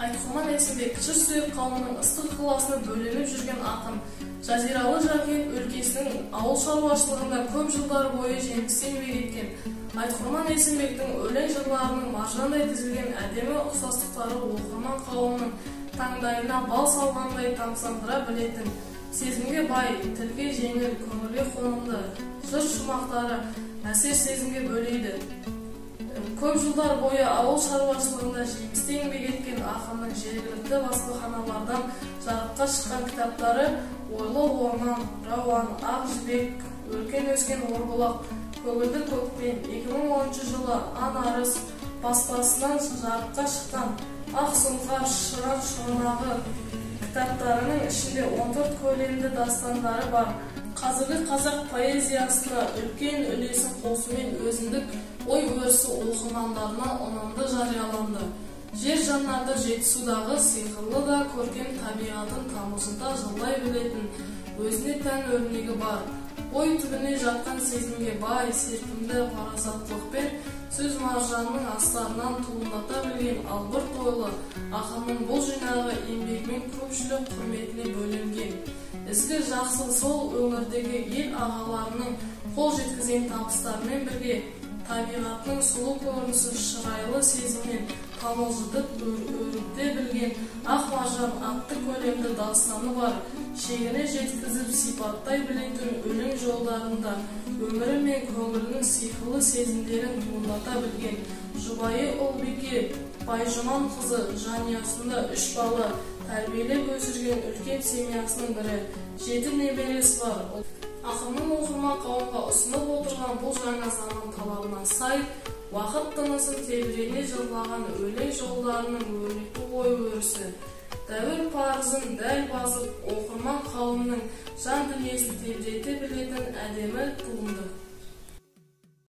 Айтқырман Есімбек жыр сүйер қауымның ыстық ықыласына бөленіп жүрген ақын, жазиралы Жаркент өлкесінің ауыл шаруашылығында көп жылдар бойы жемісті еңбек еткен. Айтқырман Есімбектің өлең жырларының маржандай тізілген әдемі ұқсастықтары оқырман қауымның таңдайына бал салғандай тамсандыра білетін, сезімге бай, тілге жеңіл, көңілге қонымды жыр шумақтары әсер сезімге бөлейді. Көп жылдар бойы ауыл шаруашылығында жемісті еңбек еткен ақынның жергілікті баспаханалардан жарыққа шыққан кітаптары Ойлы орман, Рауан, Ақ жібек, Өркен өскен орбұлақ, Көгілді көкпен 2010 жылы Ан арыс баспасынан жарыққа шыққан Ақ сұңқар, Шыран шұрнағы кітаптарының ішінде 14 көлемді дастандары бар. Қазіргі қазақ поэзиясына үлкен үлесін қосумен өзіндік ой-өрісі оқырмандарына ұнамды жарияланды. Жер жаннаты Жетісудағы сиқырлы да көркем табиғатын тамылжыта жырлай білетін өзіне тән өрнегі бар. Ой түбіне жатқан сезімге бай, серпімді парасаттылықпен сөз маржанның астарынан туындата білген Албырт ойлы ақынның бұл жинағы еңбегімен көпшілік құрметіне бөленген. Ізгі жақсы сол өңірдегі ел ағаларының қол жеткізген табыстарымен бірге табиғатының сұлу көрінісі шырайлы сезіммен тамылжытып өрікте білген Ақ маржан атты көлемді дастаны бар. Шегіне жеткізіп сипаттай білетін өлең жолдарында өмірі мен көңілінің сиқырлы сезімдерін туындата білген жұбайы Ұлбике Байжұман қызы жанұясында 3 бала тәрбиелеп өсірген үлкен семьясының бірі, 7 немересі бар. Ақынның оқырман қауымға ұсынып отырған бұл жаңа заман талабына сай, уақыт тынысын тебірене жырлаған өлең жолдарының өрнекті ой-өрісі, дәуір парызын дәл басып, оқырман қауымның жан дүниесін тебірете білетін әдемі туынды.